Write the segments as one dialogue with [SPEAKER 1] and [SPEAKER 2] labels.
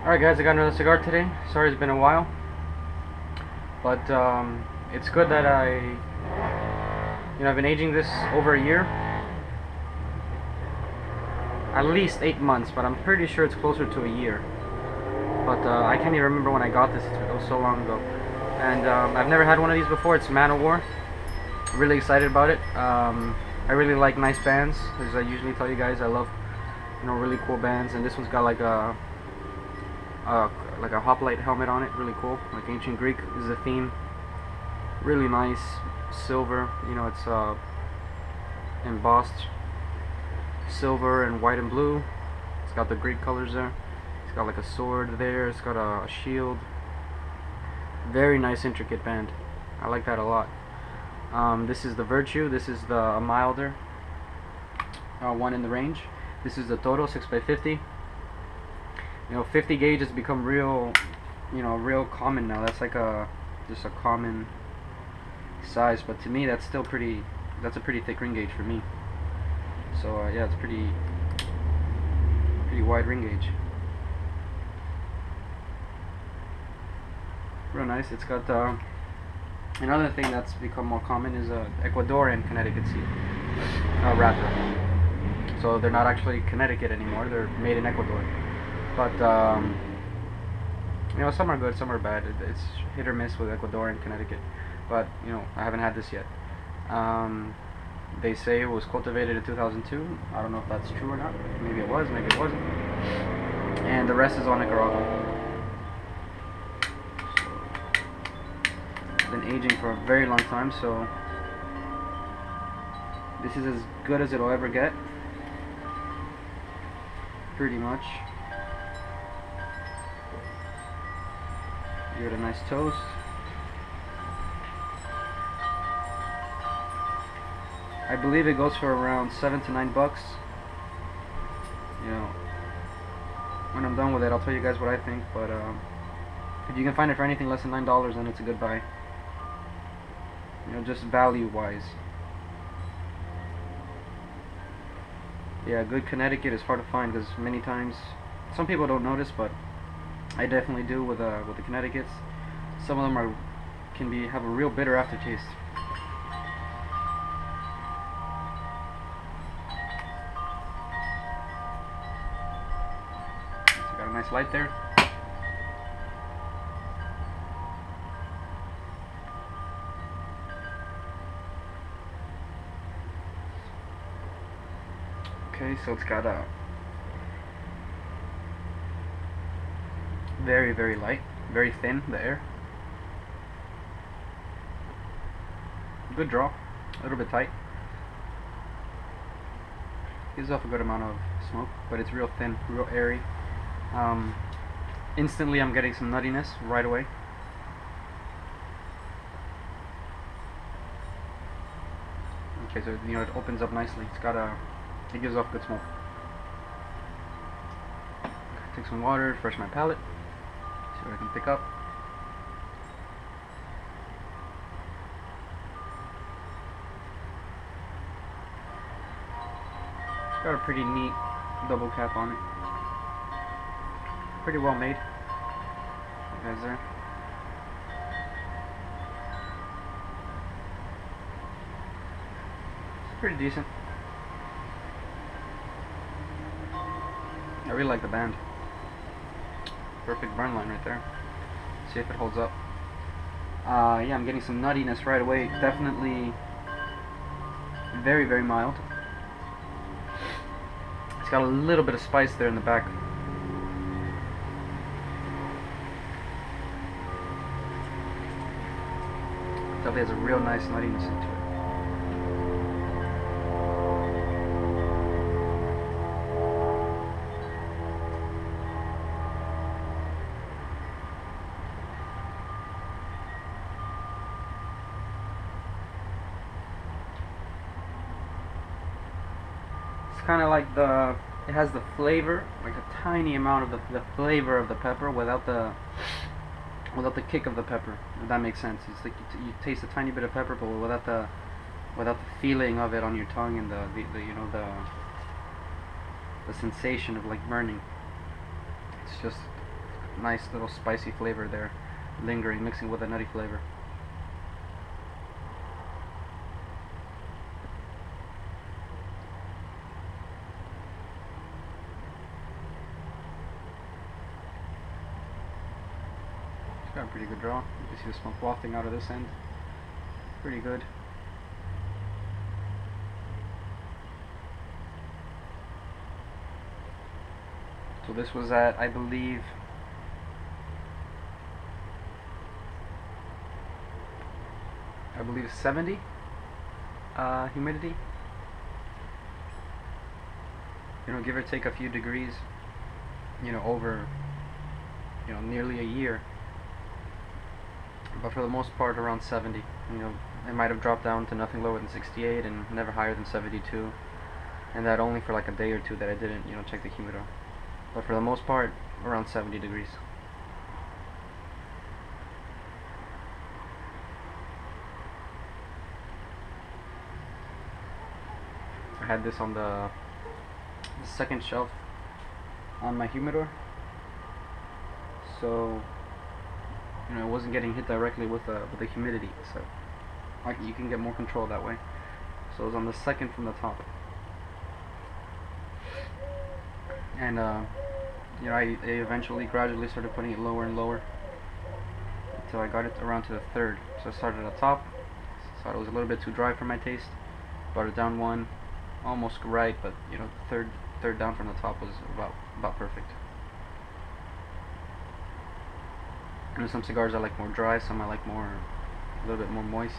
[SPEAKER 1] Alright guys, I got another cigar today. Sorry it's been a while. But it's good that I've been aging this over a year. At least 8 months, but I'm pretty sure it's closer to a year. But I can't even remember when I got this. It was so long ago. And I've never had one of these before. It's Man of War. Really excited about it. I really like nice bands. As I usually tell you guys, I love really cool bands. And this one's got like a hoplite helmet on it, really cool, like ancient Greek is the theme. Really nice, silver, it's embossed silver and white and blue. It's got the Greek colors there. It's got like a sword there, it's got a shield. Very nice, intricate band. I like that a lot. This is the Virtue, this is the milder one in the range. This is the Toro 6x50. 50 gauge has become real common now. That's like just a common size, but to me that's still that's a pretty thick ring gauge for me. So yeah, it's pretty wide ring gauge. Real nice. It's got another thing that's become more common is Ecuadorian Connecticut seed wrapper. So they're not actually Connecticut anymore. They're made in Ecuador. But some are good, some are bad. It's hit or miss with Ecuador and Connecticut. But I haven't had this yet. They say it was cultivated in 2002. I don't know if that's true or not. Maybe it was, maybe it wasn't. And the rest is on Nicaragua. It's been aging for a very long time, so this is as good as it'll ever get. Pretty much. Give it a nice toast. I believe it goes for around $7 to $9. When I'm done with it, I'll tell you guys what I think. But if you can find it for anything less than $9, then it's a good buy. Just value-wise. Yeah, good Connecticut is hard to find because many times some people don't notice, but I definitely do with the Connecticut's. Some of them have a real bitter aftertaste. So got a nice light there. Okay, so it's got a very, very light, very thin, the air. Good draw, a little bit tight. Gives off a good amount of smoke, but it's real thin, real airy. Instantly I'm getting some nuttiness right away. Okay, so it opens up nicely. It gives off good smoke. Take some water, refresh my palate. See what I can pick up. It's got a pretty neat double cap on it. Pretty well made. You guys there? It's pretty decent. I really like the band. Perfect burn line right there. See if it holds up. Yeah, I'm getting some nuttiness right away. Definitely very, very mild. It's got a little bit of spice there in the back. Definitely has a real nice nuttiness into it. Kind of like it has the flavor, like a tiny amount of the flavor of the pepper without the kick of the pepper, if that makes sense. It's like you taste a tiny bit of pepper, but without the feeling of it on your tongue and the sensation of like burning. It's just nice little spicy flavor there, lingering, mixing with a nutty flavor. It's got a pretty good draw. You can see the smoke wafting out of this end. Pretty good. So this was at, I believe, I believe 70 humidity. You know, give or take a few degrees. You know, over, you know, nearly a year. But for the most part, around 70. You know, it might have dropped down to nothing lower than 68 and never higher than 72. And that only for like a day or two that I didn't, you know, check the humidor. But for the most part, around 70 degrees. I had this on the second shelf on my humidor, so you know, it wasn't getting hit directly with the humidity, so like you can get more control that way. So it was on the second from the top, and you know, I eventually gradually started putting it lower and lower until I got it around to the third. So I started at the top, thought it was a little bit too dry for my taste, brought it down one, almost right, but you know, third down from the top was about perfect. And some cigars I like more dry, some I like more a little bit more moist.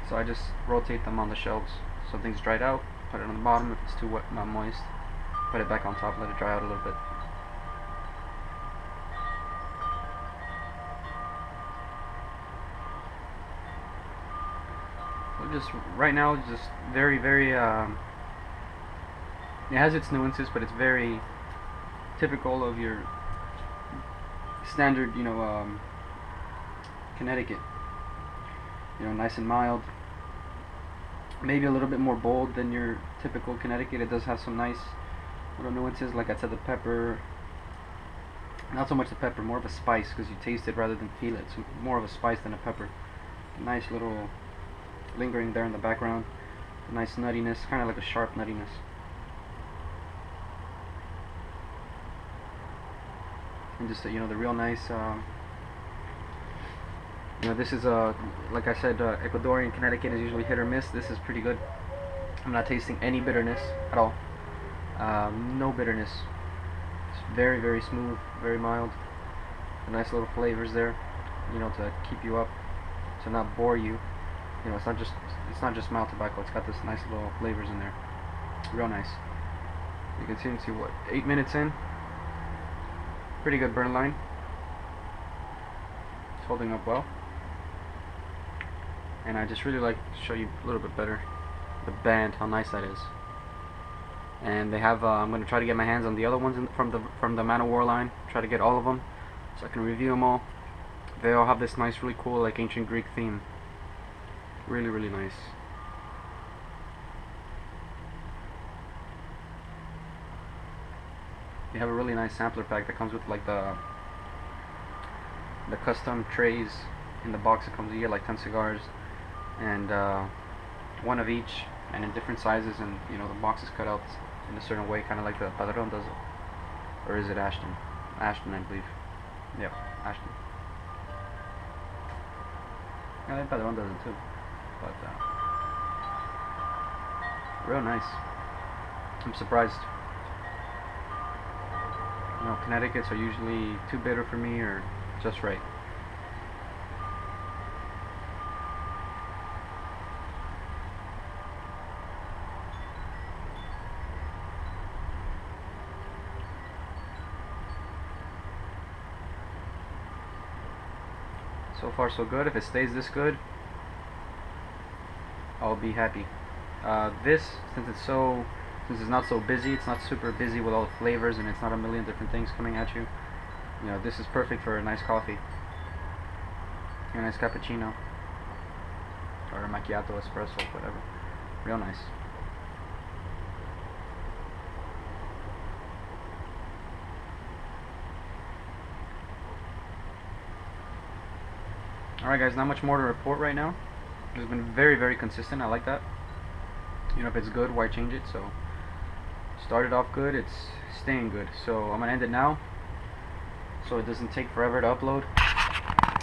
[SPEAKER 1] So I just rotate them on the shelves. Something's dried out, put it on the bottom. If it's too wet, not moist, put it back on top, let it dry out a little bit. So just right now, just very it has its nuances, but it's very typical of your standard, you know, Connecticut. You know, nice and mild. Maybe a little bit more bold than your typical Connecticut. It does have some nice little nuances, like I said, the pepper. Not so much the pepper, more of a spice, because you taste it rather than feel it. It's more of a spice than a pepper. Nice little lingering there in the background. A nice nuttiness, kind of like a sharp nuttiness. And just you know, the real nice. You know, this is like I said, Ecuadorian Connecticut is usually hit or miss. This is pretty good. I'm not tasting any bitterness at all. No bitterness. It's very smooth, very mild. The nice little flavors there, you know, to keep you up, to not bore you. You know, it's not just mild tobacco. It's got this nice little flavors in there. Real nice. You can see what, 8 minutes in. Pretty good burn line. It's holding up well. And I just really like to show you a little bit better the band, how nice that is. And they have, I'm going to try to get my hands on the other ones from the Man of War line. Try to get all of them so I can review them all. They all have this nice, really cool, like ancient Greek theme. Really nice. They have a really nice sampler pack that comes with like the custom trays in the box. That comes, you get like 10 cigars and one of each, and in different sizes, and you know, the box is cut out in a certain way, kind of like the Padron does it. Or is it Ashton? Ashton, I believe. Yep, Ashton. Yeah, I think Padron does it too. But real nice. I'm surprised. You know, Connecticut's are usually too bitter for me, or just right. So far so good. If it stays this good, I'll be happy. This, since it's not so busy, it's not super busy with all the flavors, and it's not a million different things coming at you. You know, this is perfect for a nice coffee, a nice cappuccino, or a macchiato, espresso, whatever. Real nice. Alright guys, not much more to report right now. It's been very consistent. I like that. You know, if it's good, why change it? So started off good, it's staying good. So I'm gonna end it now so it doesn't take forever to upload,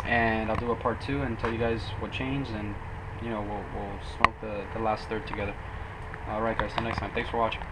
[SPEAKER 1] and I'll do a part 2 and tell you guys what changed, and you know, we'll smoke the last third together. Alright guys, till next time. Thanks for watching.